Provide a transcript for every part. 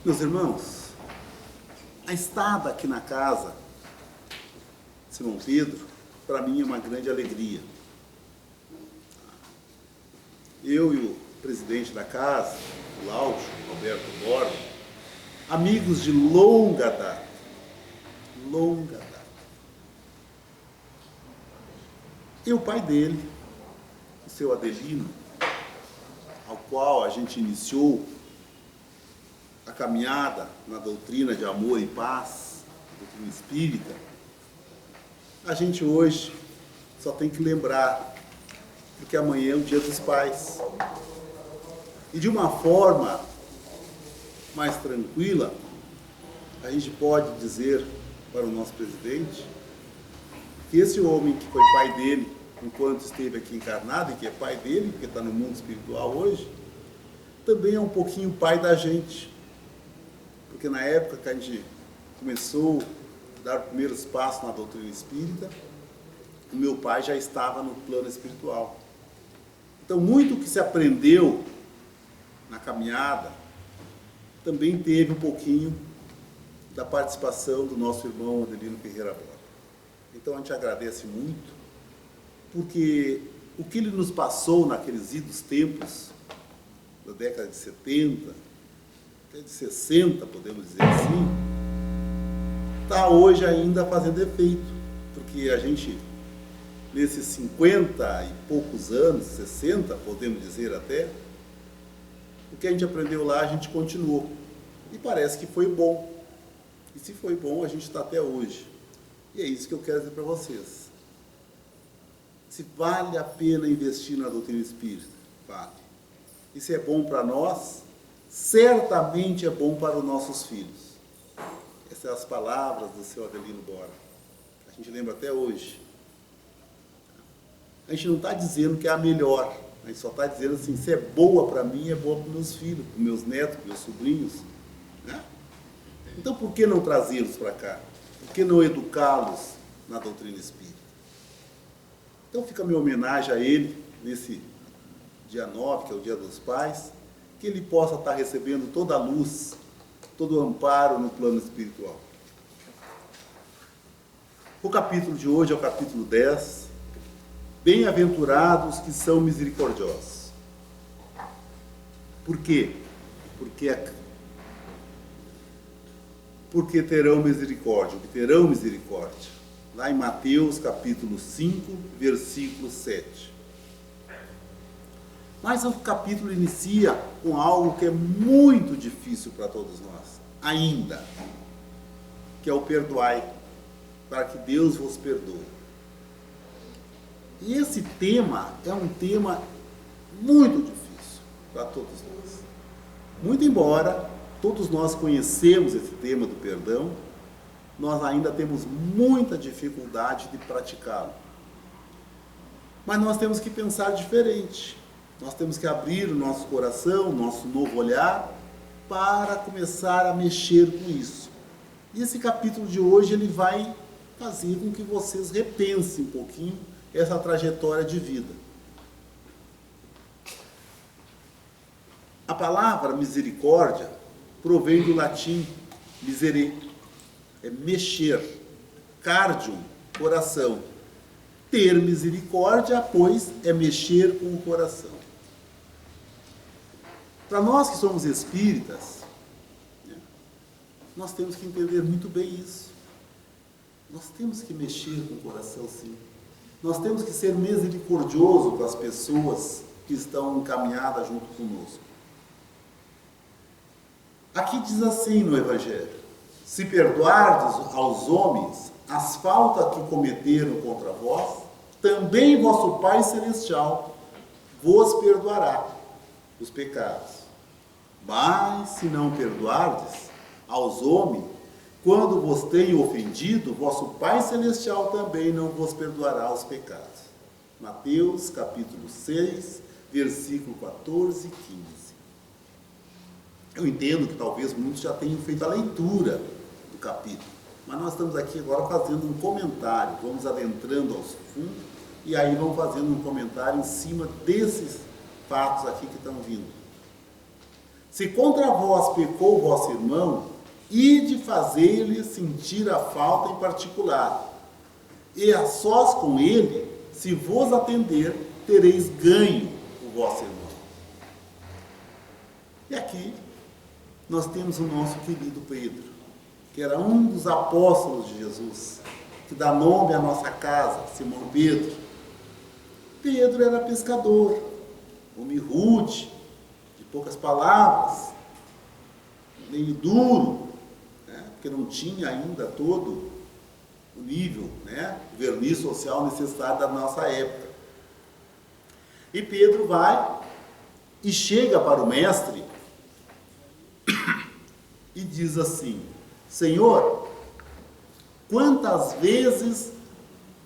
Meus irmãos, a estada aqui na casa de Simão Pedro, para mim é uma grande alegria. Eu e o presidente da casa, o Láudio, Alberto Borba, amigos de longa data, E o pai dele, o seu Adelino, ao qual a gente iniciou a caminhada na doutrina de amor e paz, doutrina espírita, a gente hoje só tem que lembrar, porque amanhã é o Dia dos Pais. E de uma forma mais tranquila, a gente pode dizer para o nosso presidente que esse homem que foi pai dele enquanto esteve aqui encarnado, e que é pai dele, porque está no mundo espiritual hoje, também é um pouquinho pai da gente. Porque na época que a gente começou a dar os primeiros passos na doutrina espírita, o meu pai já estava no plano espiritual. Então, muito que se aprendeu na caminhada, também teve um pouquinho da participação do nosso irmão Adelino Ferreira Borba. Então, a gente agradece muito, porque o que ele nos passou naqueles idos tempos, da década de 70, até de 60, podemos dizer assim, está hoje ainda fazendo efeito, porque a gente, nesses 50 e poucos anos, 60, podemos dizer até, o que a gente aprendeu lá, a gente continuou. E parece que foi bom. E se foi bom, a gente está até hoje. E é isso que eu quero dizer para vocês. Se vale a pena investir na doutrina espírita, vale. E se é bom para nós, certamente é bom para os nossos filhos. Essas são as palavras do seu Adelino Borba. A gente lembra até hoje. A gente não está dizendo que é a melhor. A gente só está dizendo assim, se é boa para mim, é boa para os meus filhos, para os meus netos, para os meus sobrinhos. Né? Então, por que não trazê-los para cá? Por que não educá-los na doutrina espírita? Então, fica a minha homenagem a ele, nesse dia 9, que é o Dia dos Pais, que ele possa estar recebendo toda a luz, todo o amparo no plano espiritual. O capítulo de hoje é o capítulo 10. Bem-aventurados que são misericordiosos. Por quê? Porque terão misericórdia, que terão misericórdia. Lá em Mateus, capítulo 5, versículo 7. Mas o capítulo inicia com algo que é muito difícil para todos nós, ainda, que é o perdoai, para que Deus vos perdoe. E esse tema é um tema muito difícil para todos nós. Muito embora todos nós conhecemos esse tema do perdão, nós ainda temos muita dificuldade de praticá-lo. Mas nós temos que pensar diferente. Nós temos que abrir o nosso coração, o nosso novo olhar, para começar a mexer com isso. E esse capítulo de hoje, ele vai fazer com que vocês repensem um pouquinho essa trajetória de vida. A palavra misericórdia provém do latim miserere, é mexer, cardium, coração. Ter misericórdia, pois, é mexer com o coração. Para nós que somos espíritas, nós temos que entender muito bem isso. Nós temos que mexer com o coração, sim. Nós temos que ser misericordioso com as pessoas que estão encaminhadas junto conosco. Aqui diz assim no Evangelho: se perdoardes aos homens as faltas que cometeram contra vós, também vosso Pai Celestial vos perdoará os pecados. Mas se não perdoardes aos homens, quando vos tenho ofendido, vosso Pai Celestial também não vos perdoará os pecados. Mateus, capítulo 6, versículo 14 e 15. Eu entendo que talvez muitos já tenham feito a leitura do capítulo, mas nós estamos aqui agora fazendo um comentário, vamos adentrando aos fundos, e aí vamos fazendo um comentário em cima desses fatos aqui que estão vindo. Se contra vós pecou o vosso irmão, ide fazer-lhe sentir a falta em particular. E a sós com ele, se vos atender, tereis ganho o vosso irmão. E aqui nós temos o nosso querido Pedro, que era um dos apóstolos de Jesus, que dá nome à nossa casa, Simão Pedro. Pedro era pescador, homem rude, de poucas palavras, meio duro, né? Porque não tinha ainda todo o nível, né? O verniz social necessário da nossa época. E Pedro vai e chega para o mestre e diz assim: Senhor, quantas vezes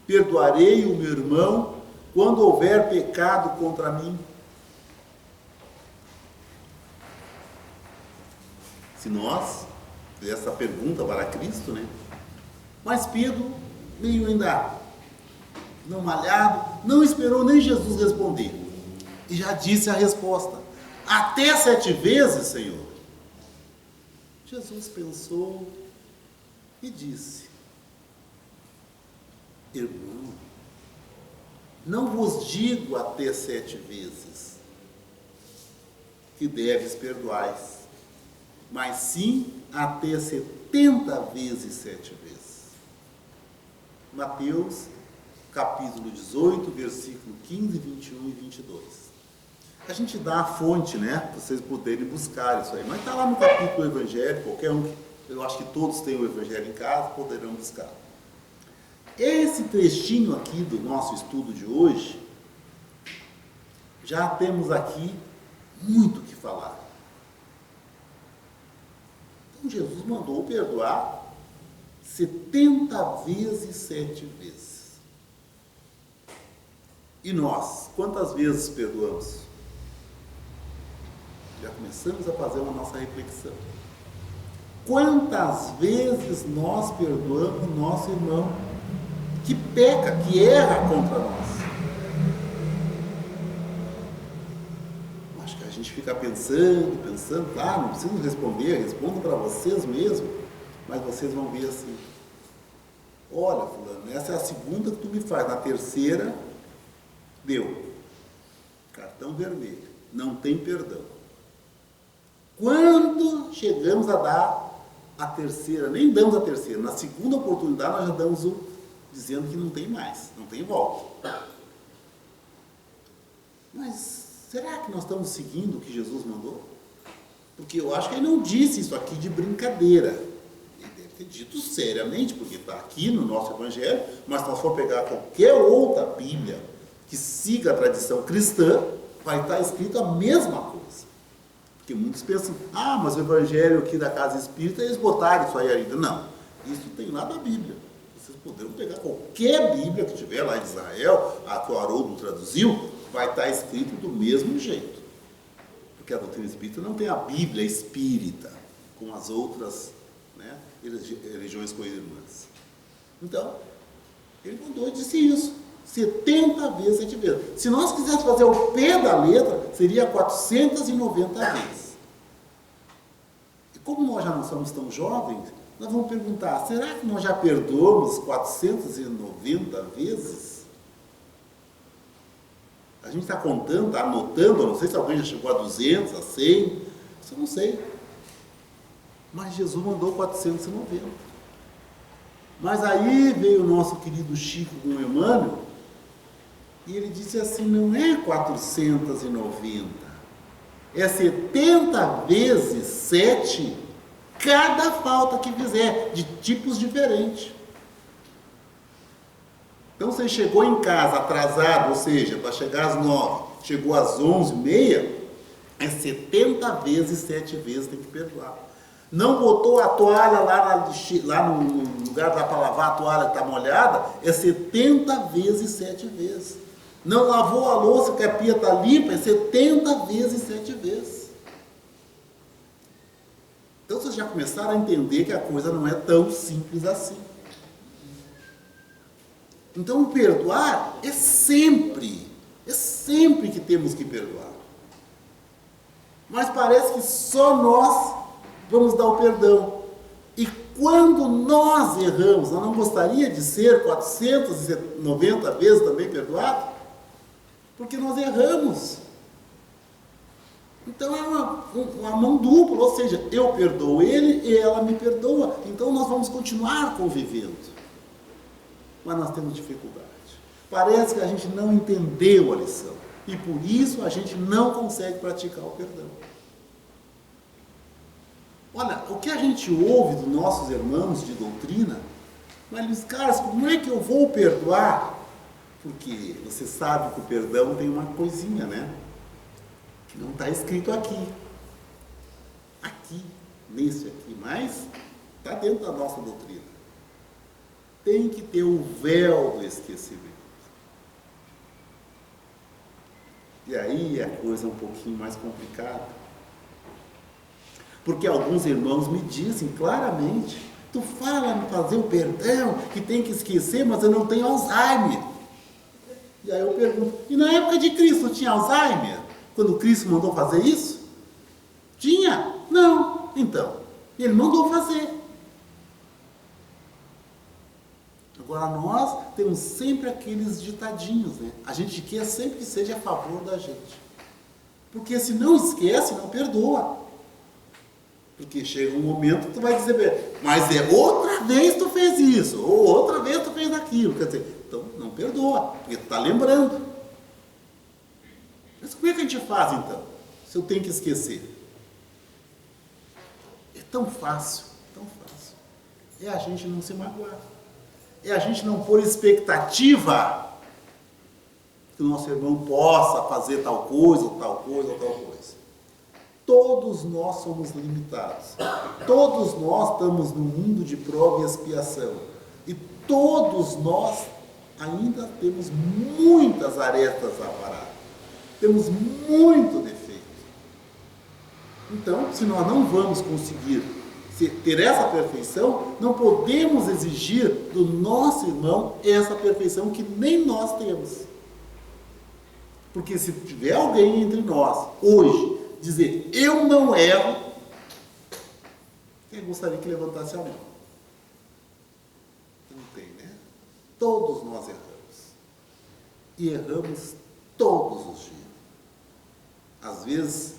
perdoarei o meu irmão quando houver pecado contra mim? Se nós, essa pergunta para Cristo, né? Mas Pedro, meio ainda não malhado, não esperou nem Jesus responder. E já disse a resposta: até 7 vezes, Senhor. Jesus pensou e disse: irmão, não vos digo até 7 vezes que deves perdoais, mas sim até 70 vezes 7 vezes. Mateus, capítulo 18, versículo 15, 21 e 22. A gente dá a fonte, né, para vocês poderem buscar isso aí, mas está lá no capítulo do Evangelho, qualquer um, eu acho que todos têm o Evangelho em casa, poderão buscar. Esse trechinho aqui do nosso estudo de hoje, já temos aqui muito o que falar. Então Jesus mandou perdoar 70 vezes 7 vezes. E nós, quantas vezes perdoamos? Já começamos a fazer uma nossa reflexão. Quantas vezes nós perdoamos o nosso irmão que peca, que erra contra nós? Acho que a gente fica pensando, não preciso responder, respondo para vocês mesmo, mas vocês vão ver assim: olha, fulano, essa é a segunda que tu me faz, na terceira, deu cartão vermelho, não tem perdão. Quando chegamos a dar a terceira, nem damos a terceira, na segunda oportunidade nós já damos dizendo que não tem mais, não tem volta. Mas será que nós estamos seguindo o que Jesus mandou? Porque eu acho que ele não disse isso aqui de brincadeira. Ele deve ter dito seriamente, porque está aqui no nosso Evangelho, mas se nós for pegar qualquer outra Bíblia que siga a tradição cristã, vai estar escrito a mesma coisa. Porque muitos pensam: mas o Evangelho aqui da Casa Espírita, eles botaram isso aí ainda. Não, isso tem lá na Bíblia. Vocês poderão pegar qualquer Bíblia que tiver lá em Israel, a que o Haroldo traduziu, vai estar escrito do mesmo jeito. Porque a doutrina espírita não tem a Bíblia espírita, como as outras, né, religiões co-irmãs. Então, ele mandou e disse isso: 70 vezes 7 vezes. Se nós quiséssemos fazer o pé da letra, seria 490 vezes. E como nós já não somos tão jovens, nós vamos perguntar: será que nós já perdoamos 490 vezes? A gente está contando, está anotando, eu não sei se alguém já chegou a 200, a 100, isso eu não sei. Mas Jesus mandou 490. Mas aí veio o nosso querido Chico com o Emmanuel, e ele disse assim: não é 490, é 70 vezes 7, cada falta que fizer, de tipos diferentes. Então você chegou em casa atrasado, ou seja, para chegar às 9, chegou às 11h30, é 70 vezes 7 vezes tem que perdoar. Não botou a toalha lá no lugar lá para lavar a toalha que está molhada, é 70 vezes 7 vezes. Não lavou a louça que a pia está limpa, é 70 vezes 7 vezes. Então vocês já começaram a entender que a coisa não é tão simples assim. Então o perdoar é sempre que temos que perdoar. Mas parece que só nós vamos dar o perdão. E quando nós erramos, eu não gostaria de ser 490 vezes também perdoado? Porque nós erramos. Então é uma mão dupla, ou seja, eu perdoo ele e ela me perdoa. Então nós vamos continuar convivendo. Mas nós temos dificuldade. Parece que a gente não entendeu a lição. E por isso a gente não consegue praticar o perdão. Olha, o que a gente ouve dos nossos irmãos de doutrina, mas Luiz Carlos, como é que eu vou perdoar? Porque você sabe que o perdão tem uma coisinha, né? Que não está escrito aqui. Aqui, nesse aqui, mas está dentro da nossa doutrina. Tem que ter o véu do esquecimento. E aí a coisa é um pouquinho mais complicada. Porque alguns irmãos me dizem claramente, tu fala em fazer o perdão, que tem que esquecer, mas eu não tenho Alzheimer. E aí eu pergunto, e na época de Cristo tinha Alzheimer? Quando Cristo mandou fazer isso? Tinha? Não. Então, ele mandou fazer. Agora nós temos sempre aqueles ditadinhos, né? A gente quer sempre que seja a favor da gente. Porque se não esquece, não perdoa. Porque chega um momento que tu vai dizer, mas outra vez tu fez isso, ou outra vez tu fez aquilo. Quer dizer, então não perdoa, porque tu está lembrando. Mas como é que a gente faz então, se eu tenho que esquecer? É tão fácil, tão fácil. É a gente não se magoar. É a gente não pôr expectativa que o nosso irmão possa fazer tal coisa, ou tal coisa, ou tal coisa. Todos nós somos limitados. Todos nós estamos no mundo de prova e expiação. E todos nós ainda temos muitas arestas a parar. Temos muito defeito. Então, se nós não vamos conseguir ter essa perfeição, não podemos exigir do nosso irmão essa perfeição que nem nós temos. Porque se tiver alguém entre nós, hoje, dizer, eu não erro, eu gostaria que levantasse a mão. Não tem, né? Todos nós erramos. E erramos todos os dias. Às vezes,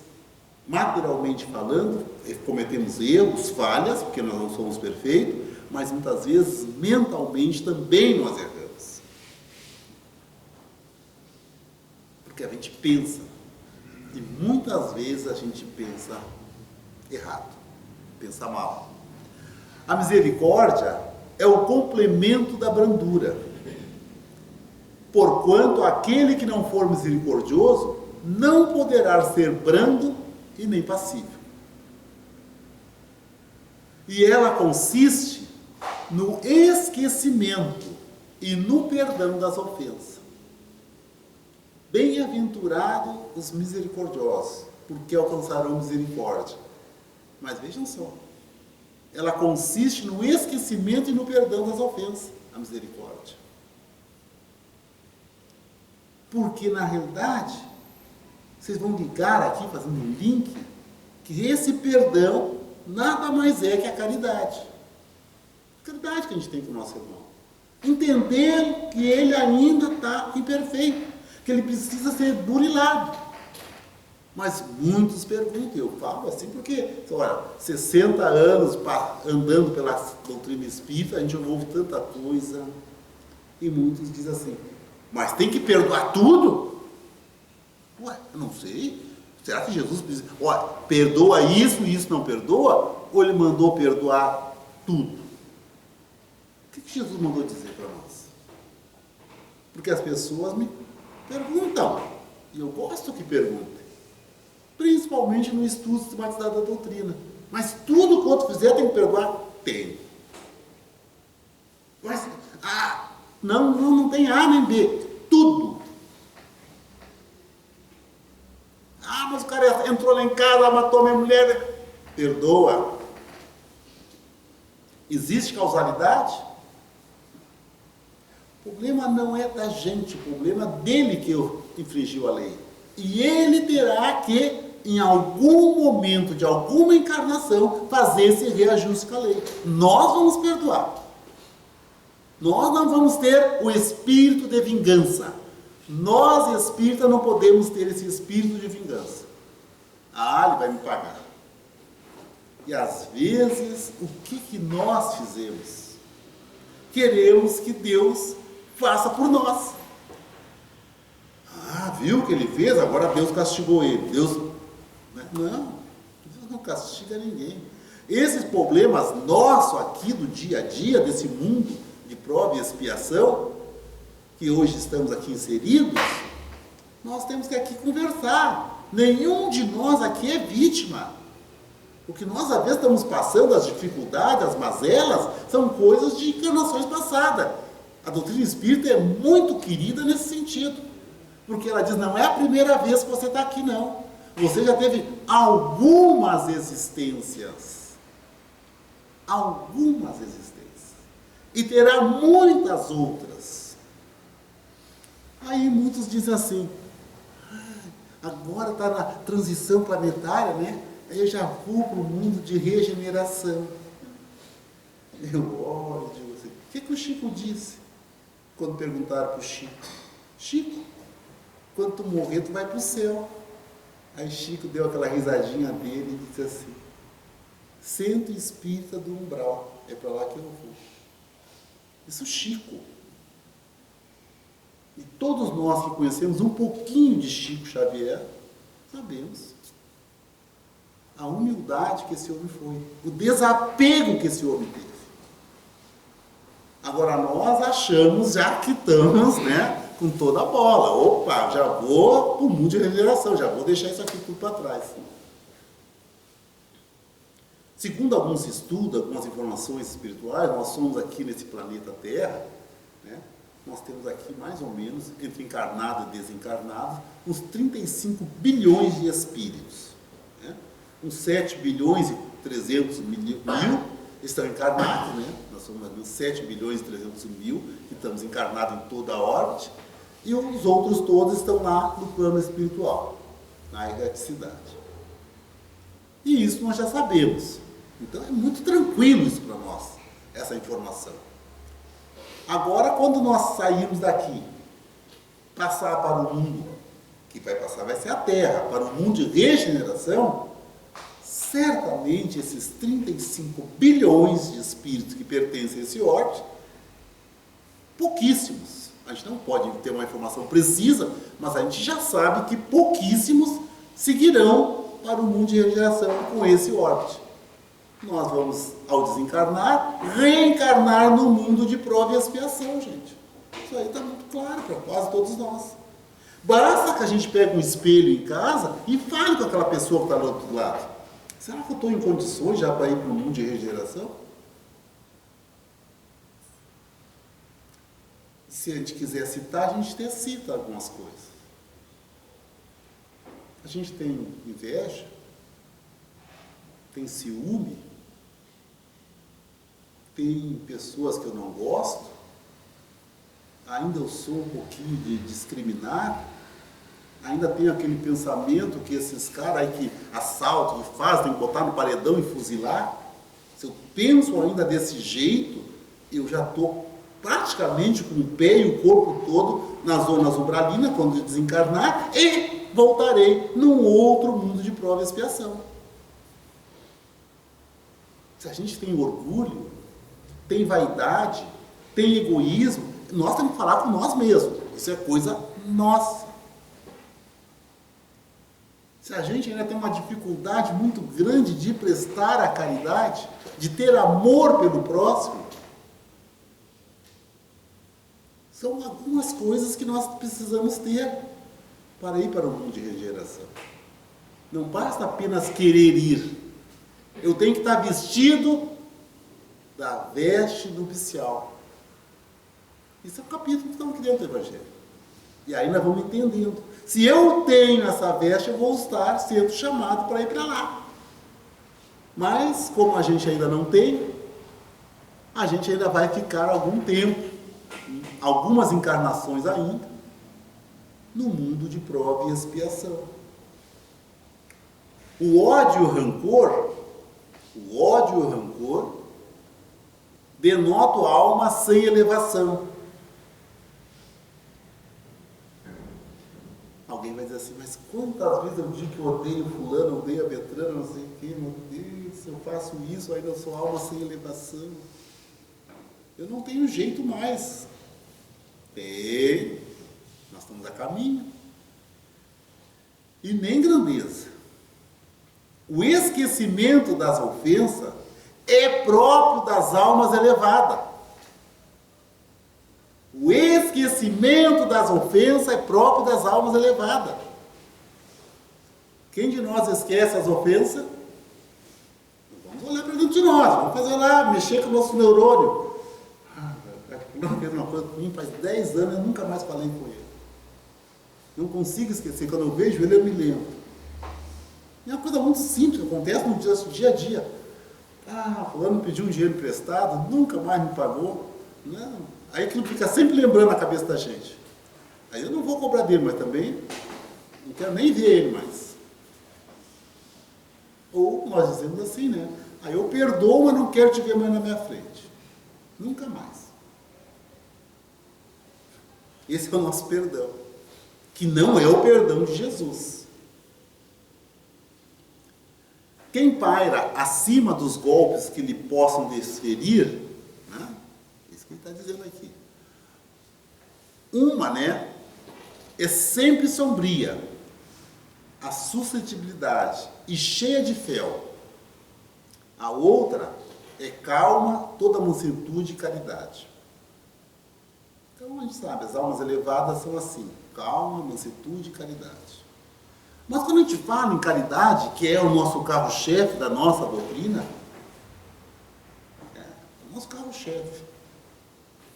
materialmente falando, cometemos erros, falhas, porque nós não somos perfeitos, mas muitas vezes, mentalmente, também nós erramos. Porque a gente pensa. E muitas vezes a gente pensa errado, pensa mal. A misericórdia é o complemento da brandura. Porquanto aquele que não for misericordioso não poderá ser brando e nem pacífico. E ela consiste no esquecimento e no perdão das ofensas. Bem-aventurados os misericordiosos, porque alcançarão misericórdia. Mas vejam só, ela consiste no esquecimento e no perdão das ofensas, a misericórdia. Porque, na realidade, vocês vão ligar aqui, fazendo um link, que esse perdão nada mais é que a caridade. A caridade que a gente tem com o nosso irmão. Entender que ele ainda está imperfeito, que ele precisa ser burilado. Mas muitos perguntam, eu falo assim porque, olha, 60 anos andando pela doutrina espírita, a gente ouve tanta coisa, e muitos dizem assim, mas tem que perdoar tudo? Ué, eu não sei. Será que Jesus diz, olha, perdoa isso e isso não perdoa? Ou ele mandou perdoar tudo? O que Jesus mandou dizer para nós? Porque as pessoas me perguntam, e eu gosto que perguntem, principalmente no estudo sistematizado da doutrina. Mas tudo que o outro fizer tem que perdoar? Tem. Mas, não tem A nem B. Tudo. Mas o cara entrou lá em casa, matou minha mulher. Perdoa. Existe causalidade? O problema não é da gente, o problema dele que infringiu a lei. E ele terá que em algum momento de alguma encarnação, fazer esse reajuste com a lei. Nós vamos perdoar. Nós não vamos ter o espírito de vingança. Nós, espíritas, não podemos ter esse espírito de vingança. Ah, ele vai me pagar. E às vezes, o que nós fizemos? Queremos que Deus faça por nós. Ah, viu o que ele fez? Agora Deus castigou ele. Não, Deus não castiga ninguém. Esses problemas nossos aqui do dia a dia, desse mundo de prova e expiação, que hoje estamos aqui inseridos, nós temos que aqui conversar. Nenhum de nós aqui é vítima. O que nós às vezes estamos passando, as dificuldades, as mazelas, são coisas de encarnações passadas. A doutrina espírita é muito querida nesse sentido, porque ela diz, não é a primeira vez que você está aqui, não. Você já teve algumas existências. Algumas existências. E terá muitas outras. Aí muitos dizem assim, agora está na transição planetária, né? Aí eu já vou para o mundo de regeneração. Eu olho e digo assim, o que o Chico disse? Quando perguntaram para o Chico, Chico, quando tu morrer, tu vai para o céu. Aí Chico deu aquela risadinha dele e disse assim, centro espírita do umbral, é para lá que eu vou. Isso Chico. E todos nós que conhecemos um pouquinho de Chico Xavier, sabemos a humildade que esse homem foi, o desapego que esse homem teve. Agora nós achamos, já que estamos, né, com toda a bola, opa, já vou para o mundo de regeneração, já vou deixar isso aqui tudo para trás. Segundo alguns estudos, algumas informações espirituais, nós somos aqui nesse planeta Terra, né, nós temos aqui mais ou menos, entre encarnado e desencarnado, uns 35 bilhões de espíritos. Né? Uns 7 bilhões e 300 mil estão encarnados, né? Nós somos mais ou menos 7 bilhões e 300 mil que estamos encarnados em toda a órbita, e os outros todos estão lá no plano espiritual, na erraticidade. E isso nós já sabemos. Então é muito tranquilo isso para nós, essa informação. Agora, quando nós sairmos daqui, passar para o mundo, que vai passar vai ser a Terra, para o mundo de regeneração, certamente esses 35 bilhões de espíritos que pertencem a esse orbe, pouquíssimos, a gente não pode ter uma informação precisa, mas a gente já sabe que pouquíssimos seguirão para o mundo de regeneração com esse orbe. Nós vamos, ao desencarnar, reencarnar no mundo de prova e expiação, gente. Isso aí está muito claro para quase todos nós. Basta que a gente pegue um espelho em casa e fale com aquela pessoa que está do outro lado. Será que eu estou em condições já para ir para o mundo de regeneração? Se a gente quiser citar, a gente até cita algumas coisas. A gente tem inveja, tem ciúme, tem pessoas que eu não gosto, ainda eu sou um pouquinho de discriminar, ainda tenho aquele pensamento que esses caras aí que assaltam, que fazem, tem que botar no paredão e fuzilar. Se eu penso ainda desse jeito, eu já estou praticamente com o pé e o corpo todo nas zonas umbralinas, quando eu desencarnar, e voltarei num outro mundo de prova e expiação. Se a gente tem orgulho, tem vaidade, tem egoísmo, nós temos que falar com nós mesmos. Isso é coisa nossa. Se a gente ainda tem uma dificuldade muito grande de prestar a caridade, de ter amor pelo próximo, são algumas coisas que nós precisamos ter para ir para o mundo de regeneração. Não basta apenas querer ir. Eu tenho que estar vestido da veste nupcial. Isso é o capítulo que estamos aqui dentro do Evangelho. E aí nós vamos entendendo. Se eu tenho essa veste, eu vou estar sendo chamado para ir para lá. Mas, como a gente ainda não tem, a gente ainda vai ficar algum tempo, algumas encarnações ainda, no mundo de prova e expiação. O ódio e o rancor denotam alma sem elevação. Alguém vai dizer assim, mas quantas vezes eu digo que eu odeio fulano, odeio a Beltrana, não sei o quê, meu Deus, se eu faço isso, ainda sou alma sem elevação. Eu não tenho jeito mais. Tem, nós estamos a caminho. E nem grandeza. O esquecimento das ofensas é próprio das almas elevadas. O esquecimento das ofensas é próprio das almas elevadas. Quem de nós esquece as ofensas? Vamos olhar para dentro de nós, vamos fazer lá, mexer com o nosso neurônio. Não fez uma coisa comigo faz 10 anos, eu nunca mais falei com ele. Não consigo esquecer, quando eu vejo ele, eu me lembro. É uma coisa muito simples, que acontece no dia a dia. Fulano pediu um dinheiro emprestado, nunca mais me pagou. Não. Aí aquilo fica sempre lembrando na cabeça da gente. Aí eu não vou cobrar dele, mas também não quero nem ver ele mais. Ou nós dizemos assim, né? Aí eu perdoo, mas não quero te ver mais na minha frente. Nunca mais. Esse é o nosso perdão. Que não é o perdão de Jesus. Quem paira acima dos golpes que lhe possam desferir, né? Isso que ele está dizendo aqui. Uma, né, é sempre sombria, a suscetibilidade e cheia de fel. A outra é calma, toda mansuetude e caridade. Então a gente sabe, as almas elevadas são assim, calma, mansuetude e caridade. Mas quando a gente fala em caridade, que é o nosso carro-chefe da nossa doutrina, é o nosso carro-chefe.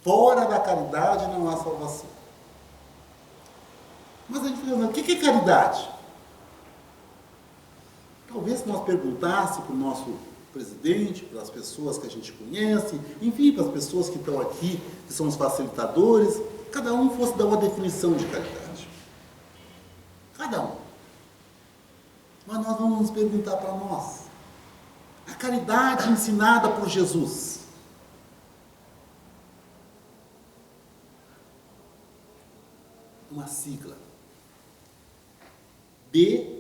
Fora da caridade não há salvação. Mas a gente fala, o que é caridade? Talvez se nós perguntássemos para o nosso presidente, para as pessoas que a gente conhece, enfim, para as pessoas que estão aqui, que são os facilitadores, cada um fosse dar uma definição de caridade. Cada um. Mas nós vamos nos perguntar para nós. A caridade ensinada por Jesus. Uma sigla. BIP.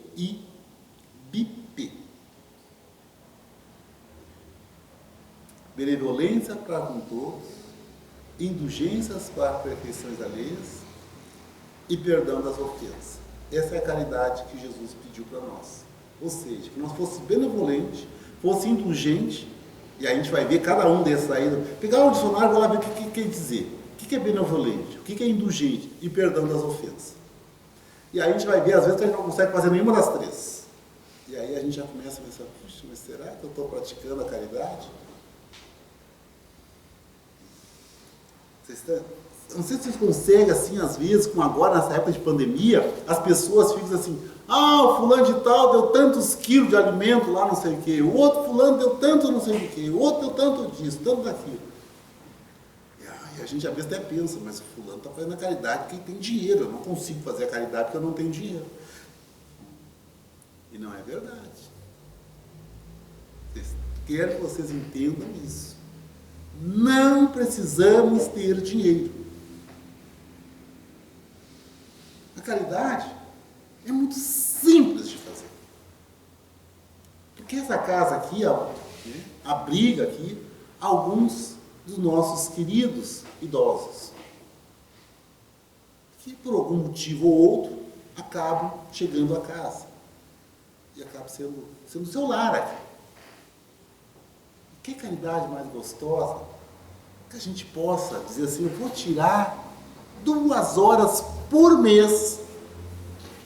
Benevolência para com todos, indulgências para perfeições alheias e perdão das ofensas. Essa é a caridade que Jesus pediu para nós. Ou seja, que nós fosse benevolente, fosse indulgente, e aí a gente vai ver cada um desses aí, pegar um dicionário e vai lá ver o que quer dizer. O que é benevolente, o que é indulgente e perdão das ofensas. E aí a gente vai ver, às vezes, que a gente não consegue fazer nenhuma das três. E aí a gente já começa a pensar, puxa, mas será que eu estou praticando a caridade? Não sei se vocês conseguem, assim, às vezes, com agora, nessa época de pandemia, as pessoas ficam assim, o fulano de tal deu tantos quilos de alimento lá, não sei o quê, o outro fulano deu tanto não sei o quê, o outro deu tanto disso, tanto daquilo. E a gente às vezes até pensa, mas o fulano está fazendo a caridade porque ele tem dinheiro, eu não consigo fazer a caridade porque eu não tenho dinheiro. E não é verdade. Quero que vocês entendam isso. Não precisamos ter dinheiro. A caridade é muito simples de fazer. Porque essa casa aqui, abriga aqui alguns dos nossos queridos idosos, que por algum motivo ou outro acabam chegando a casa e acabam sendo seu lar aqui. Que caridade mais gostosa que a gente possa dizer assim, eu vou tirar 2 horas por mês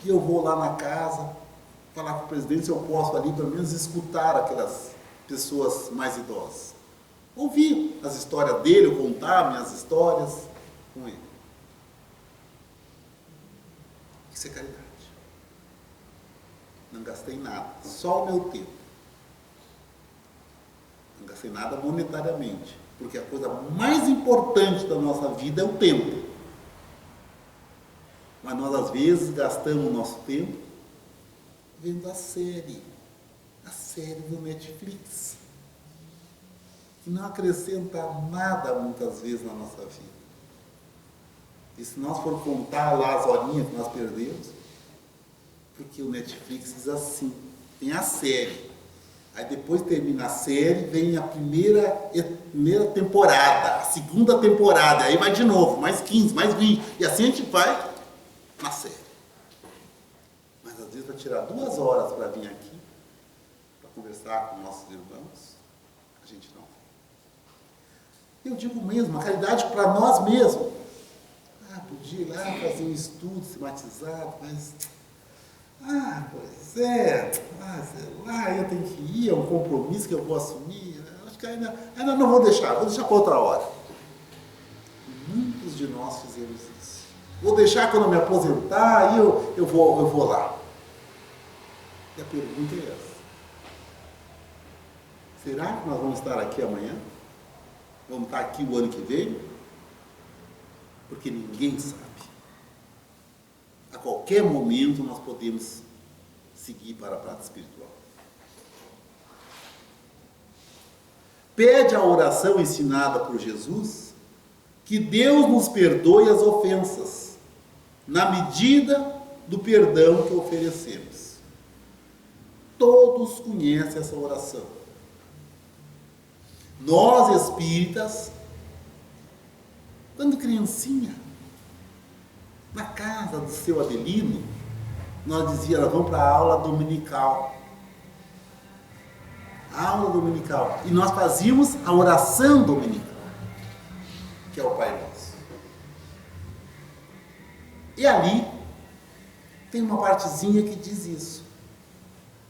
e eu vou lá na casa falar com o presidente se eu posso ali pelo menos escutar aquelas pessoas mais idosas. Ouvir as histórias dele, eu contar minhas histórias com ele. Isso é caridade. Não gastei nada, só o meu tempo. Não gastei nada monetariamente, porque a coisa mais importante da nossa vida é o tempo. Mas nós, às vezes, gastamos o nosso tempo vendo a série, a série do Netflix, que não acrescenta nada muitas vezes na nossa vida. E se nós for contar lá as horinhas que nós perdemos, porque o Netflix diz assim, tem a série, aí depois termina a série, vem a primeira temporada, a segunda temporada, aí vai de novo, mais 15, mais 20, e assim a gente vai na série. Mas às vezes vai tirar 2 horas para vir aqui, para conversar com nossos irmãos, a gente não vem. Eu digo mesmo, a caridade para nós mesmos. Podia ir lá fazer um estudo sistematizado, mas... pois é, sei lá, eu tenho que ir, é um compromisso que eu vou assumir. Acho que ainda não vou deixar para outra hora. Muitos de nós fizemos isso. Vou deixar quando eu me aposentar, aí eu vou lá. E a pergunta é essa. Será que nós vamos estar aqui amanhã? Vamos estar aqui o ano que vem? Porque ninguém sabe. A qualquer momento nós podemos seguir para a prática espiritual. Pede a oração ensinada por Jesus que Deus nos perdoe as ofensas, na medida do perdão que oferecemos. Todos conhecem essa oração. Nós espíritas, quando criancinha, na casa do seu Adelino, nós dizíamos, vamos para a aula dominical. Aula dominical. E nós fazíamos a oração dominical, que é o Pai Nosso. E ali tem uma partezinha que diz isso.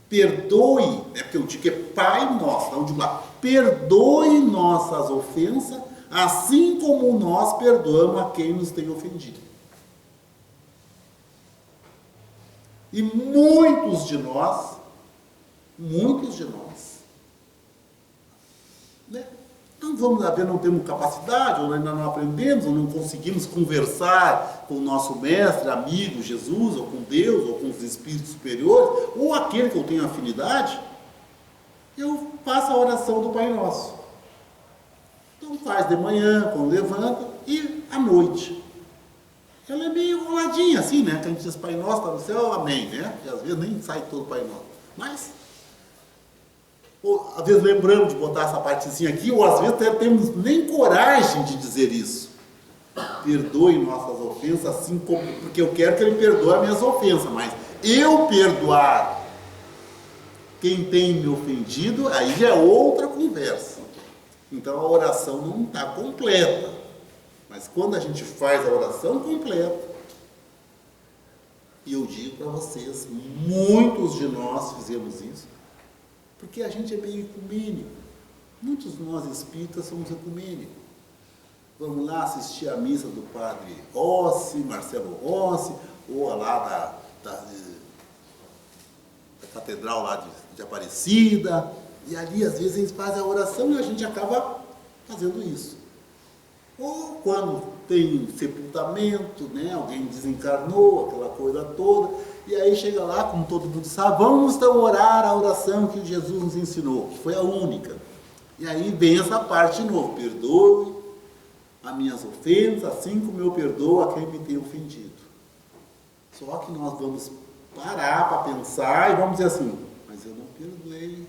Perdoe, porque eu digo que é Pai Nosso, então eu digo lá, perdoe nossas ofensas, assim como nós perdoamos a quem nos tem ofendido. E muitos de nós, né, não vamos ver, não temos capacidade, ou ainda não aprendemos, ou não conseguimos conversar com o nosso mestre, amigo, Jesus, ou com Deus, ou com os espíritos superiores, ou aquele que eu tenho afinidade, eu faço a oração do Pai Nosso. Então faz de manhã, quando levanta, e à noite. Ela é meio enroladinha assim, né? Que a gente diz, Pai Nosso está no céu, amém, né? E às vezes nem sai todo Pai Nosso. Mas, ou, às vezes lembramos de botar essa partezinha aqui, ou às vezes até temos nem coragem de dizer isso. Perdoe nossas ofensas, assim como... Porque eu quero que Ele perdoe as minhas ofensas, mas eu perdoar quem tem me ofendido, aí já é outra conversa. Então a oração não está completa. Mas quando a gente faz a oração completa, e eu digo para vocês, muitos de nós fizemos isso, porque a gente é meio ecumênico. Muitos de nós espíritas somos ecumênicos. Vamos lá assistir a missa do padre Ossi, Marcelo Ossi, ou lá da catedral lá de Aparecida, e ali às vezes eles fazem a oração e a gente acaba fazendo isso. Ou quando tem sepultamento, né, alguém desencarnou, aquela coisa toda, e aí chega lá, como todo mundo sabe, vamos então orar a oração que Jesus nos ensinou, que foi a única. E aí vem essa parte de novo, perdoe as minhas ofensas, assim como eu perdoo a quem me tem ofendido. Só que nós vamos parar para pensar e vamos dizer assim, mas eu não perdoei,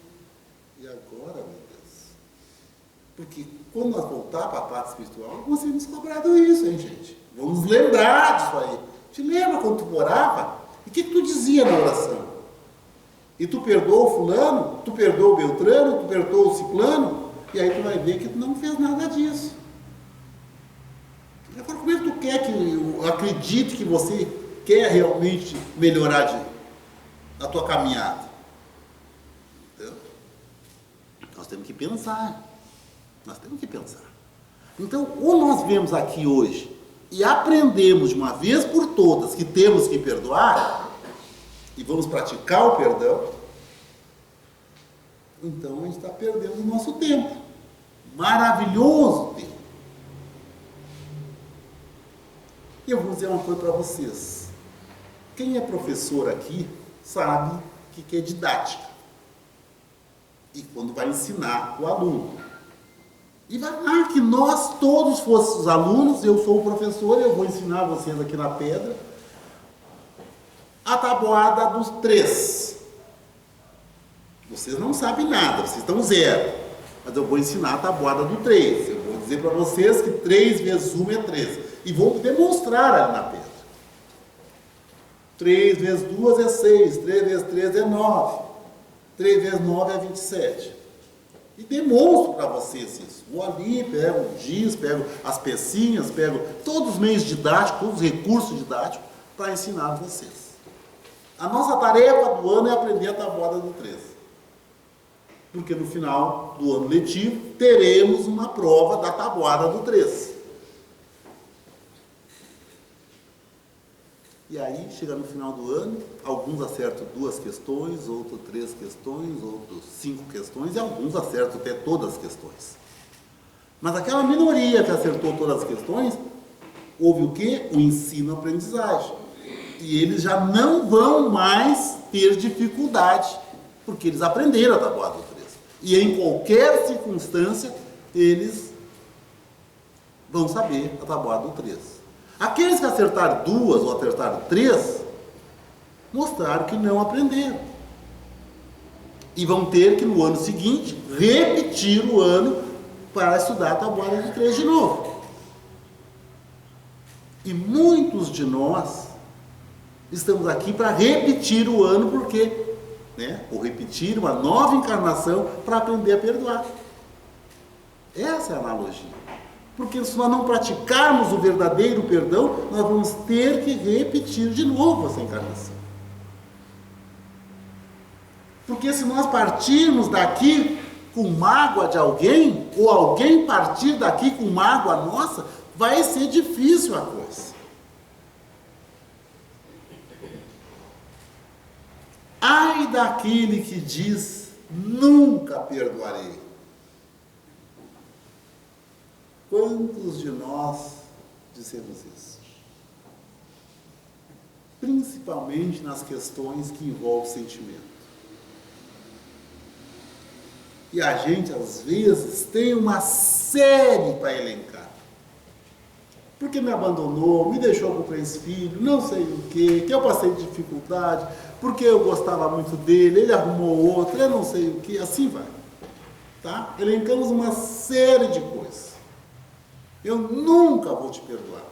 e agora, meu Deus? Porque quando nós voltar para a parte espiritual, nós temos cobrado isso, hein, gente? Vamos lembrar disso aí. Te lembra quando tu orava? E o que tu dizia na oração? E tu perdoou o fulano, tu perdoou o Beltrano, tu perdoou o ciclano, e aí tu vai ver que tu não fez nada disso. Agora, como é que tu quer que eu acredite que você quer realmente melhorar a tua caminhada? Entendeu? Nós temos que pensar. Então, ou nós vemos aqui hoje e aprendemos de uma vez por todas que temos que perdoar e vamos praticar o perdão, então a gente está perdendo o nosso tempo. Maravilhoso tempo. E eu vou dizer uma coisa para vocês. Quem é professor aqui sabe o que é didática. e quando vai ensinar o aluno. E vai lá que nós todos fôssemos alunos, eu sou o professor, eu vou ensinar vocês aqui na pedra a tabuada dos 3. Vocês não sabem nada, vocês estão 0. Mas eu vou ensinar a tabuada do 3. Eu vou dizer para vocês que 3 vezes 1 é 3. E vou demonstrar ali na pedra. 3 vezes 2 é 6. 3 vezes 3 é 9. 3 vezes 9 é 27. E demonstro para vocês isso. Vou ali, pego o giz, pego as pecinhas, pego todos os meios didáticos, todos os recursos didáticos para ensinar vocês. A nossa tarefa do ano é aprender a tabuada do 3. Porque no final do ano letivo teremos uma prova da tabuada do 3. E aí, chega no final do ano, alguns acertam 2 questões, outros 3 questões, outros 5 questões, e alguns acertam até todas as questões. Mas aquela minoria que acertou todas as questões, houve o quê? O ensino-aprendizagem. E eles já não vão mais ter dificuldade, porque eles aprenderam a tabuada do 3. E em qualquer circunstância, eles vão saber a tabuada do 3. Aqueles que acertaram 2 ou acertaram 3, mostraram que não aprenderam. E vão ter que, no ano seguinte, repetir o ano para estudar a tabuada do 3 de novo. E muitos de nós estamos aqui para repetir o ano, porque, ou repetir uma nova encarnação para aprender a perdoar. Essa é a analogia. Porque se nós não praticarmos o verdadeiro perdão, nós vamos ter que repetir de novo essa encarnação. Porque se nós partirmos daqui com mágoa de alguém, ou alguém partir daqui com mágoa nossa, vai ser difícil a coisa. Ai daquele que diz, nunca perdoarei. Quantos de nós dissemos isso? Principalmente nas questões que envolvem sentimento. E a gente, às vezes, tem uma série para elencar. Porque me abandonou, me deixou com 3 filhos, não sei o quê, que eu passei dificuldade, porque eu gostava muito dele, ele arrumou outro, eu não sei o quê, assim vai. Tá? Elencamos uma série de coisas. Eu nunca vou te perdoar.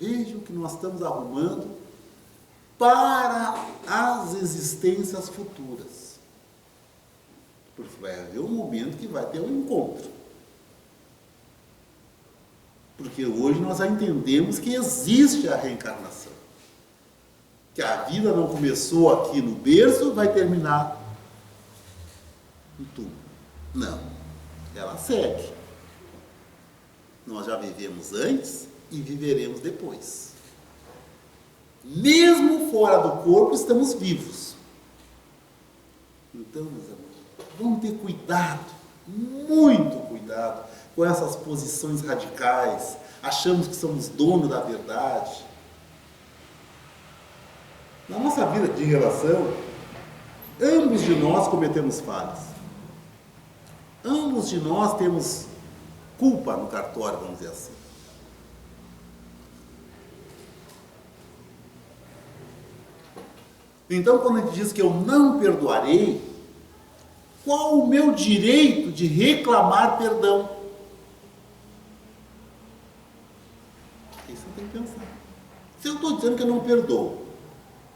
Veja o que nós estamos arrumando para as existências futuras. Porque vai haver um momento que vai ter um encontro. Porque hoje nós já entendemos que existe a reencarnação. Que a vida não começou aqui no berço, vai terminar no túmulo. Não. Ela segue. Nós já vivemos antes e viveremos depois. Mesmo fora do corpo, estamos vivos. Então, meus amigos, vamos ter cuidado, muito cuidado, com essas posições radicais. Achamos que somos donos da verdade. Na nossa vida de relação, ambos de nós cometemos falhas. Ambos de nós temos culpa no cartório, vamos dizer assim. Então, quando ele diz que eu não perdoarei, qual o meu direito de reclamar perdão? Isso eu tenho que pensar. Se eu estou dizendo que eu não perdoo,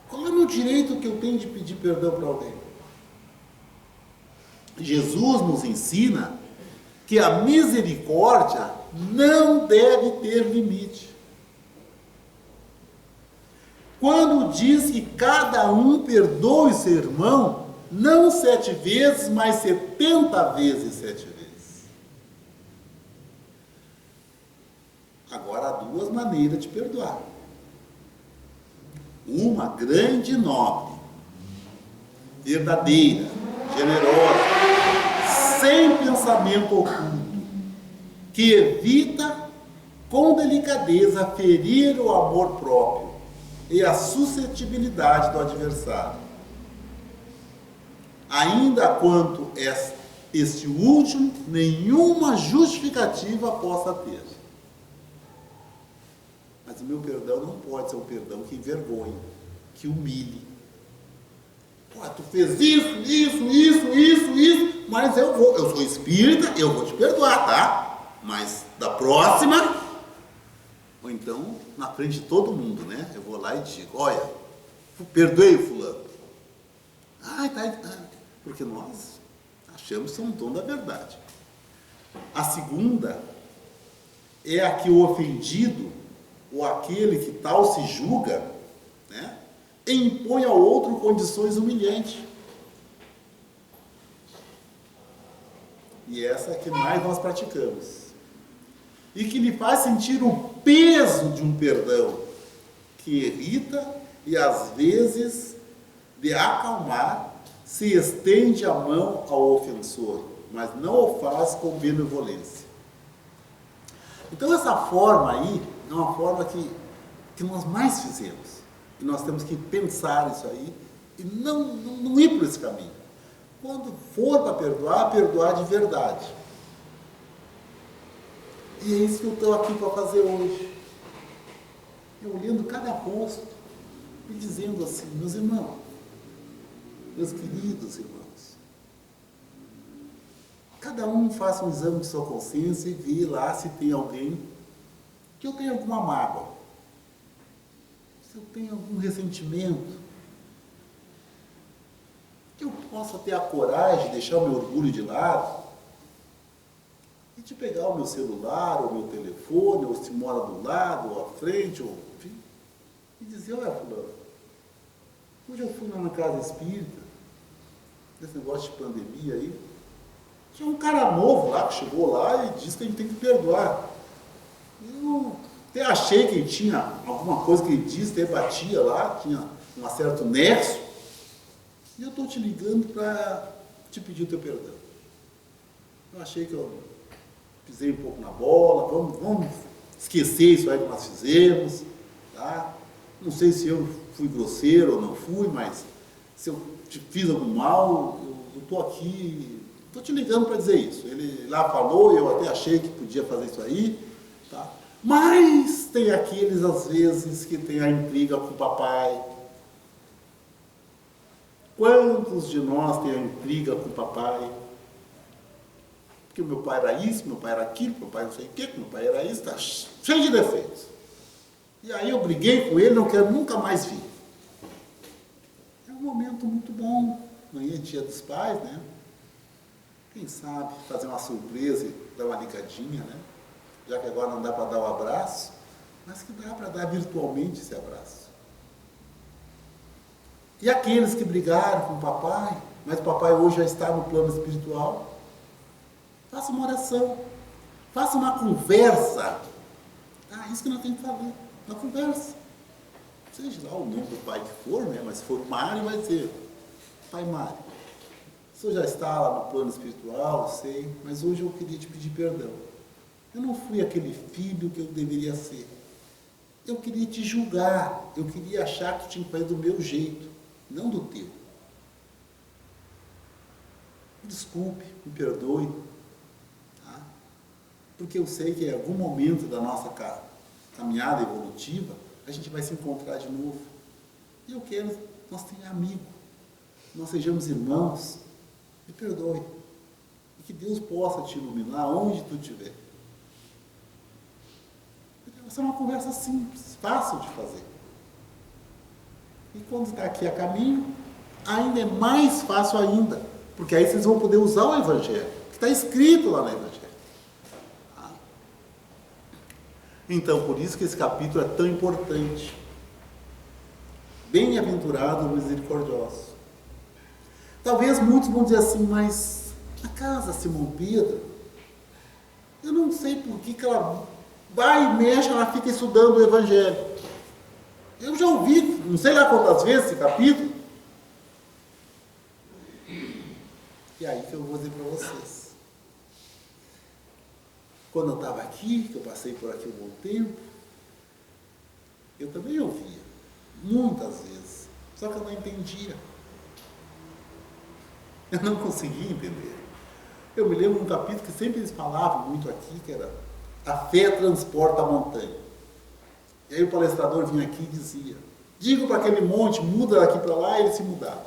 qual é o meu direito que eu tenho de pedir perdão para alguém? Jesus nos ensina que a misericórdia não deve ter limite. Quando diz que cada um perdoe seu irmão, não 7 vezes, mas 70 vezes 7 vezes. Agora há 2 maneiras de perdoar. Uma grande e nobre, verdadeira, generosa, sem pensamento oculto, que evita com delicadeza ferir o amor próprio e a suscetibilidade do adversário. ainda quanto este último nenhuma justificativa possa ter. Mas o meu perdão não pode ser um perdão que envergonhe, que humilhe. Pô, tu fez isso, mas eu sou espírita, eu vou te perdoar, tá? Mas da próxima, ou então, na frente de todo mundo, né? Eu vou lá e digo, olha, perdoei o fulano. Porque nós achamos que somos dono da verdade. A segunda é a que o ofendido, ou aquele que tal se julga, né, impõe ao outro condições humilhantes. E essa é a que mais nós praticamos. E que lhe faz sentir o peso de um perdão que irrita e às vezes, de acalmar, se estende a mão ao ofensor, mas não o faz com benevolência. Então essa forma aí é uma forma que nós mais fizemos. E nós temos que pensar isso aí e não ir por esse caminho. Quando for para perdoar de verdade. E é isso que eu estou aqui para fazer hoje. Eu olhando cada rosto e dizendo assim, meus irmãos, meus queridos irmãos, cada um faça um exame de sua consciência e vê lá se tem alguém que eu tenho alguma mágoa, se eu tenho algum ressentimento, que eu possa ter a coragem de deixar o meu orgulho de lado e de pegar o meu celular, ou o meu telefone, ou se mora do lado, ou à frente, ou enfim, e dizer, olha fulano, hoje eu fui lá na casa espírita, nesse negócio de pandemia aí, tinha um cara novo lá que chegou lá e disse que a gente tem que perdoar. Eu até achei que ele tinha alguma coisa que ele disse, debatia lá, tinha um certo nexo, e eu estou te ligando para te pedir o teu perdão. Eu achei que eu pisei um pouco na bola, vamos esquecer isso aí que nós fizemos, tá? Não sei se eu fui grosseiro ou não fui, mas se eu te fiz algum mal, eu estou aqui, estou te ligando para dizer isso. Ele lá falou, eu até achei que podia fazer isso aí, tá? Mas tem aqueles, às vezes, que tem a intriga com o papai. Quantos de nós tem a intriga com o papai? Porque o meu pai era isso, meu pai era aquilo, meu pai não sei o quê, meu pai era isso, está cheio de defeitos. E aí eu briguei com ele, não quero nunca mais vir. É um momento muito bom. Amanhã é dia dos pais, né? Quem sabe fazer uma surpresa e dar uma ligadinha, né? Já que agora não dá para dar um abraço, mas que dá para dar virtualmente esse abraço. E aqueles que brigaram com o papai, mas o papai hoje já está no plano espiritual, faça uma oração, faça uma conversa. Isso que nós temos que fazer, uma conversa. Seja lá o nome do pai que for, né? Mas se for Mário, vai dizer, pai Mário, o senhor já está lá no plano espiritual, eu sei, mas hoje eu queria te pedir perdão. Eu não fui aquele filho que eu deveria ser. Eu queria te julgar, eu queria achar que tinha que fazer do meu jeito, não do teu. Desculpe, me perdoe, tá? Porque eu sei que em algum momento da nossa caminhada evolutiva, a gente vai se encontrar de novo. E eu quero que nós tenhamos amigos, nós sejamos irmãos. Me perdoe. E que Deus possa te iluminar onde tu estiver. Essa é uma conversa simples, fácil de fazer. E quando está aqui a caminho, ainda é mais fácil ainda, porque aí vocês vão poder usar o Evangelho, que está escrito lá no Evangelho. Então, por isso que esse capítulo é tão importante. Bem-aventurado o misericordioso. Talvez muitos vão dizer assim, mas a casa Simão Pedro, eu não sei por que ela vai e mexe, ela fica estudando o Evangelho. Eu já ouvi, não sei lá quantas vezes esse capítulo. E aí que eu vou dizer para vocês. Quando eu estava aqui, que eu passei por aqui um bom tempo, eu também ouvia, muitas vezes, só que eu não entendia. Eu não conseguia entender. Eu me lembro de um capítulo que sempre eles falavam muito aqui, que era a fé transporta a montanha. E aí o palestrador vinha aqui e dizia, diga para aquele monte, muda daqui para lá, e ele se mudava.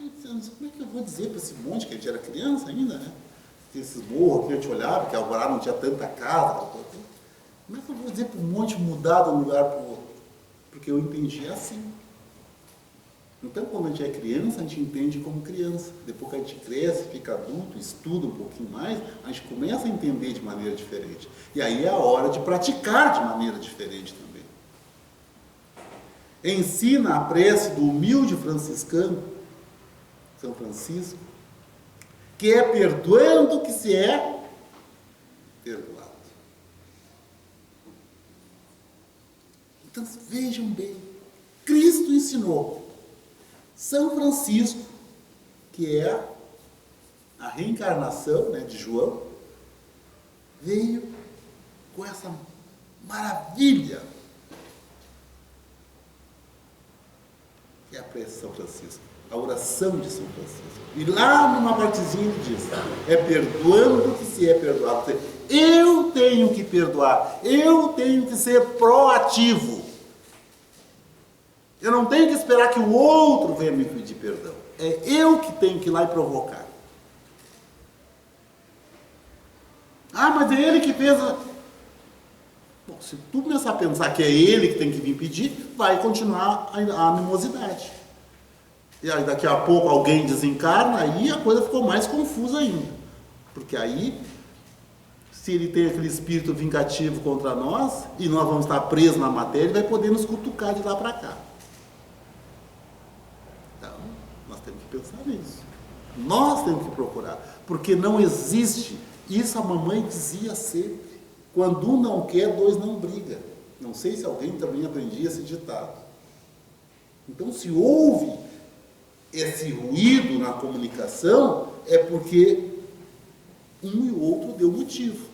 Eu disse, como é que eu vou dizer para esse monte, que a gente era criança ainda, né? Esses morros que a gente olhava, que Alvorada não tinha tanta casa, como é que eu vou dizer para o monte mudar de um lugar para o outro? Porque eu entendi assim. Então, quando a gente é criança, a gente entende como criança. Depois que a gente cresce, fica adulto, estuda um pouquinho mais, a gente começa a entender de maneira diferente. E aí é a hora de praticar de maneira diferente também. Ensina a prece do humilde franciscano, São Francisco, que é perdoando que se é perdoado. Então, vejam bem, Cristo ensinou. São Francisco, que é a reencarnação, né, de João, veio com essa maravilha que é a prece de São Francisco, a oração de São Francisco. E lá numa partezinha ele diz, é perdoando que se é perdoado. Eu tenho que perdoar, eu tenho que ser proativo. Eu não tenho que esperar que o outro venha me pedir perdão. É eu que tenho que ir lá e provocar. Ah, mas é ele que fez a... Bom, se tu começar a pensar que é ele que tem que vir pedir, vai continuar a animosidade. E aí daqui a pouco alguém desencarna, aí a coisa ficou mais confusa ainda. Porque aí, se ele tem aquele espírito vingativo contra nós, e nós vamos estar presos na matéria, ele vai poder nos cutucar de lá para cá. Então, nós temos que pensar nisso. Nós temos que procurar. Porque não existe. Isso a mamãe dizia sempre. Quando um não quer, dois não brigam. Não sei se alguém também aprendia esse ditado. Então, se houve esse ruído na comunicação, é porque um e o outro deu motivo.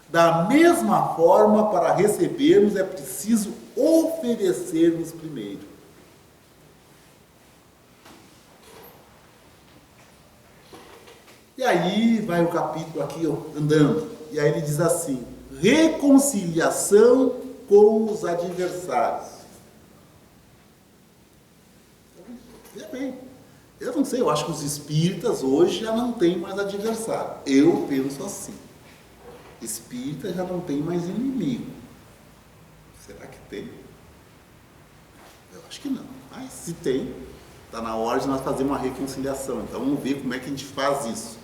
Da mesma forma, para recebermos, é preciso oferecermos primeiro. E aí vai o capítulo aqui, ó, andando. E aí ele diz assim, reconciliação com os adversários. Veja bem, eu não sei, eu acho que os espíritas hoje já não têm mais adversário. Eu penso assim. Espírita já não tem mais inimigo. Será que tem? Eu acho que não. Mas se tem, está na hora de nós fazer uma reconciliação. Então vamos ver como é que a gente faz isso.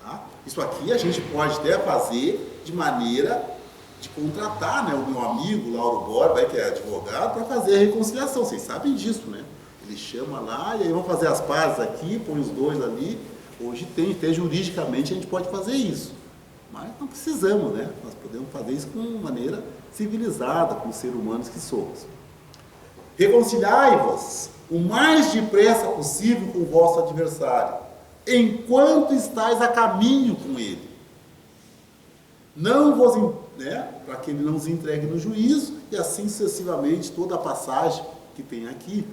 Tá? Isso aqui a gente pode até fazer de maneira de contratar, né, o meu amigo Lauro Borba, que é advogado, para fazer a reconciliação. Vocês sabem disso, né? Ele chama lá e aí vamos fazer as pazes aqui, põe os dois ali. Hoje tem, até juridicamente a gente pode fazer isso. Mas não precisamos, né? Nós podemos fazer isso com maneira civilizada, como seres humanos que somos. Reconciliai-vos o mais depressa possível com o vosso adversário, enquanto estáis a caminho com ele. Não vos, né? Para que ele não os entregue no juízo, e assim sucessivamente toda a passagem que tem aqui.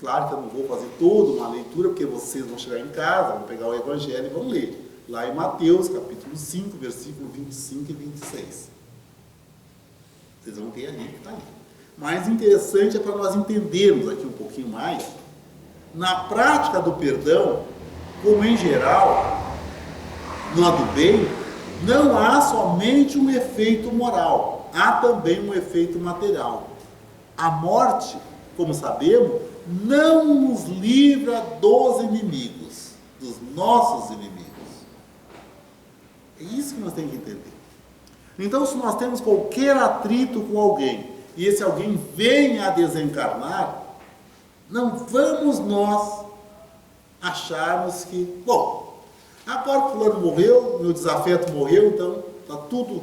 Claro que eu não vou fazer toda uma leitura, porque vocês vão chegar em casa, vão pegar o Evangelho e vão ler. Lá em Mateus, capítulo 5, versículo 25 e 26. Vocês vão ter ali, está ali. Mais interessante é para nós entendermos aqui um pouquinho mais, na prática do perdão, como em geral, no do bem, não há somente um efeito moral, há também um efeito material. A morte, como sabemos, não nos livra dos inimigos, dos nossos inimigos. É isso que nós temos que entender. Então, se nós temos qualquer atrito com alguém, e esse alguém venha a desencarnar, não vamos nós acharmos que, bom, agora que o fulano morreu, meu desafeto morreu, então está tudo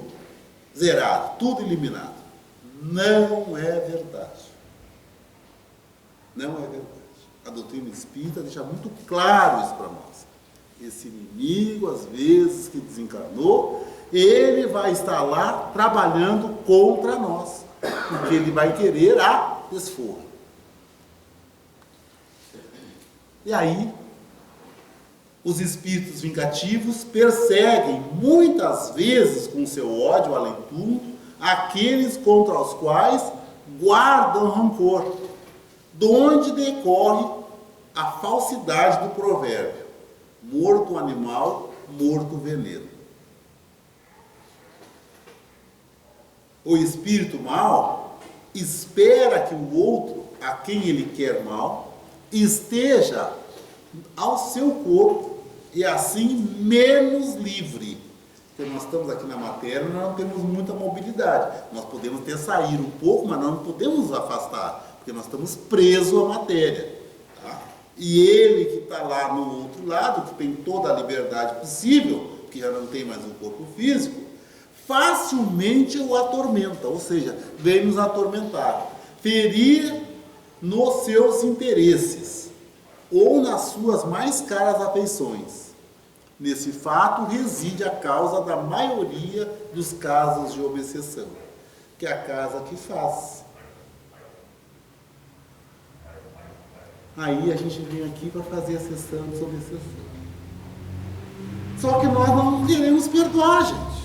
zerado, tudo eliminado. Não é verdade. Não é verdade. A doutrina espírita deixa muito claro isso para nós. Esse inimigo, às vezes, que desencarnou, ele vai estar lá trabalhando contra nós, porque ele vai querer a desforra. E aí, os espíritos vingativos perseguem muitas vezes com seu ódio além tudo aqueles contra os quais guardam rancor, de onde decorre a falsidade do provérbio: morto o animal, morto o veneno. O espírito mau espera que o outro, a quem ele quer mal, esteja ao seu corpo e assim menos livre. Porque nós estamos aqui na matéria, nós não temos muita mobilidade. Nós podemos até sair um pouco, mas nós não podemos nos afastar, porque nós estamos presos à matéria. Tá? E ele que está lá no outro lado, que tem toda a liberdade possível, que já não tem mais um corpo físico, facilmente o atormenta, ou seja, vem nos atormentar, ferir nos seus interesses ou nas suas mais caras afeições. Nesse fato reside a causa da maioria dos casos de obsessão, que é a casa que faz. Aí a gente vem aqui para fazer a sessão de obsessão. Só que nós não queremos perdoar, gente.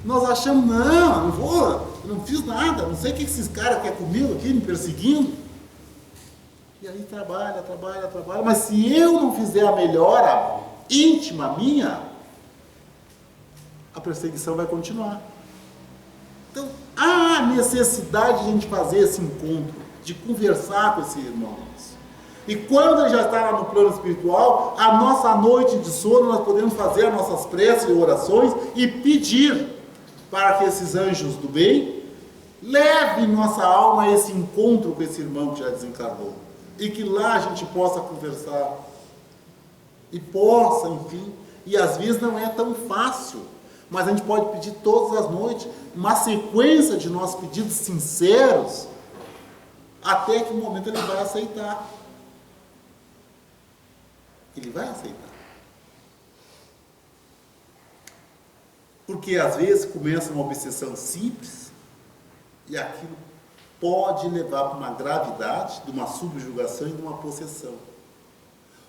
Nós achamos, não vou, eu não fiz nada, não sei o que esses caras querem comigo aqui, me perseguindo. E aí trabalha, mas se eu não fizer a melhora íntima minha, a perseguição vai continuar. Então, há necessidade de a gente fazer esse encontro, de conversar com esse irmão. E quando ele já está lá no plano espiritual, a nossa noite de sono, nós podemos fazer as nossas preces e orações e pedir para que esses anjos do bem levem nossa alma a esse encontro com esse irmão que já desencarnou. E que lá a gente possa conversar. E possa, enfim. E às vezes não é tão fácil. Mas a gente pode pedir todas as noites uma sequência de nossos pedidos sinceros, até que no momento ele vai aceitar. Ele vai aceitar. Porque às vezes começa uma obsessão simples e aquilo pode levar para uma gravidade, de uma subjugação e de uma possessão.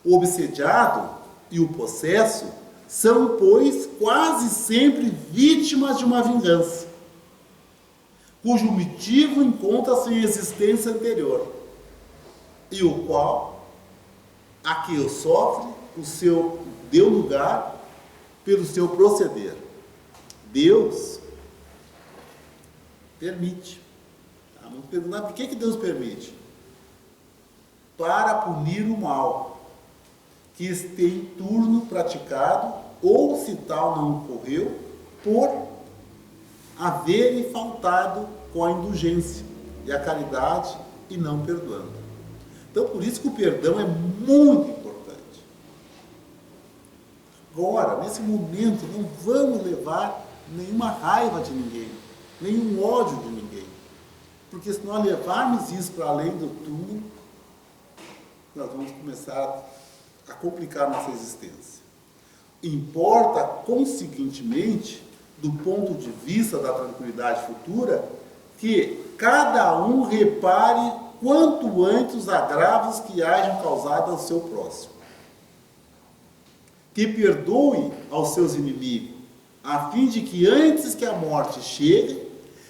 O obsediado e o possesso são, pois, quase sempre vítimas de uma vingança, cujo motivo encontra-se em existência anterior, e o qual, a que o sofre, o seu deu lugar pelo seu proceder. Deus permite. Vamos perguntar por que Deus permite? Para punir o mal que tem em turno praticado, ou se tal não ocorreu, por haverem faltado com a indulgência e a caridade e não perdoando. Então, por isso que o perdão é muito importante. Agora, nesse momento, não vamos levar nenhuma raiva de ninguém, nenhum ódio de ninguém. Porque se nós levarmos isso para além do túmulo, nós vamos começar a complicar a nossa existência. Importa, conseguintemente, do ponto de vista da tranquilidade futura, que cada um repare quanto antes os agravos que hajam causado ao seu próximo. Que perdoe aos seus inimigos, a fim de que antes que a morte chegue,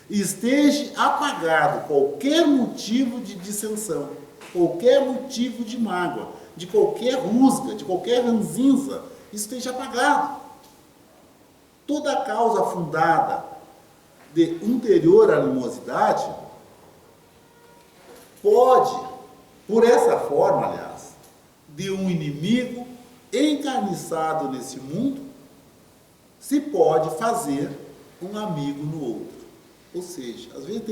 esteja apagado qualquer motivo de dissensão, qualquer motivo de mágoa, de qualquer rusga, de qualquer ranzinza, esteja apagado. Toda causa fundada de anterior animosidade pode, por essa forma, aliás, de um inimigo encarniçado nesse mundo, se pode fazer um amigo no outro. Ou seja, às vezes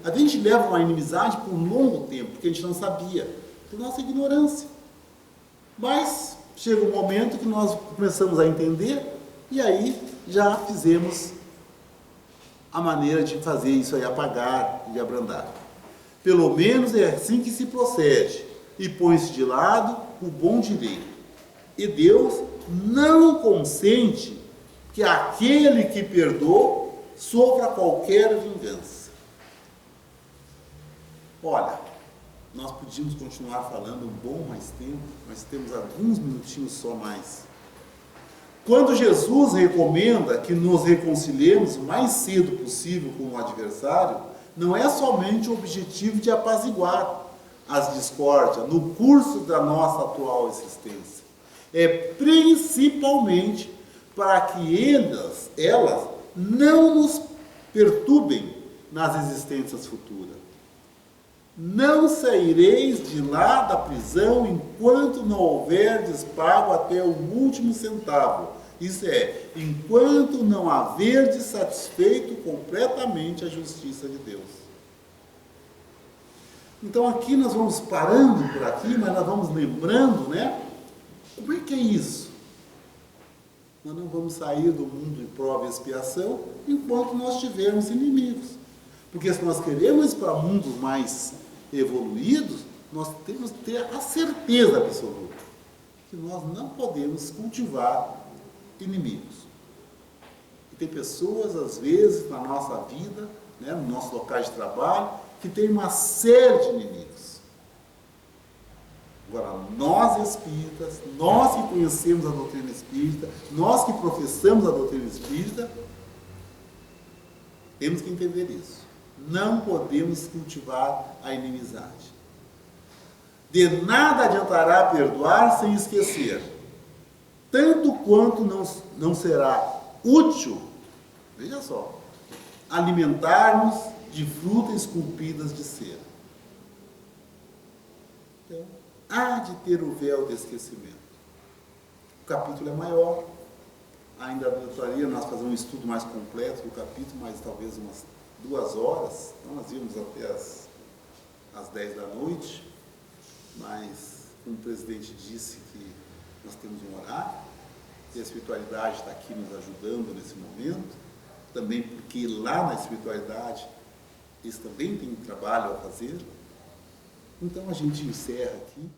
a gente leva uma inimizade por um longo tempo, porque a gente não sabia, por nossa ignorância. Mas chega um momento que nós começamos a entender e aí já fizemos a maneira de fazer isso aí, apagar e abrandar. Pelo menos é assim que se procede e põe-se de lado o bom direito. E Deus não consente que aquele que perdoa sofra qualquer vingança. Olha, nós podíamos continuar falando um bom mais tempo, mas temos alguns minutinhos só mais. Quando Jesus recomenda que nos reconciliemos o mais cedo possível com o adversário, não é somente o objetivo de apaziguar as discórdias no curso da nossa atual existência. É principalmente para que elas não nos perturbem nas existências futuras. Não saireis de lá da prisão enquanto não houverdes pago até o último centavo. Isso é, enquanto não haverdes satisfeito completamente a justiça de Deus. Então aqui nós vamos parando por aqui, mas nós vamos lembrando, né? Como é que é isso? Nós não vamos sair do mundo de prova e expiação enquanto nós tivermos inimigos. Porque se nós queremos ir para mundos mais evoluídos, nós temos que ter a certeza absoluta que nós não podemos cultivar inimigos. E tem pessoas, às vezes, na nossa vida, né, no nosso local de trabalho, que tem uma série de inimigos. Agora, nós espíritas, nós que conhecemos a doutrina espírita, nós que professamos a doutrina espírita, temos que entender isso. Não podemos cultivar a inimizade. De nada adiantará perdoar sem esquecer, tanto quanto não será útil, veja só, alimentar-nos de frutas esculpidas de cera. Então, há de ter o véu de esquecimento. O capítulo é maior, ainda adotaria nós fazer um estudo mais completo do capítulo, mas talvez umas 2 horas, então nós íamos até às 10 da noite, mas como o presidente disse que nós temos um horário, e a espiritualidade está aqui nos ajudando nesse momento, também porque lá na espiritualidade eles também têm um trabalho a fazer. Então a gente encerra aqui.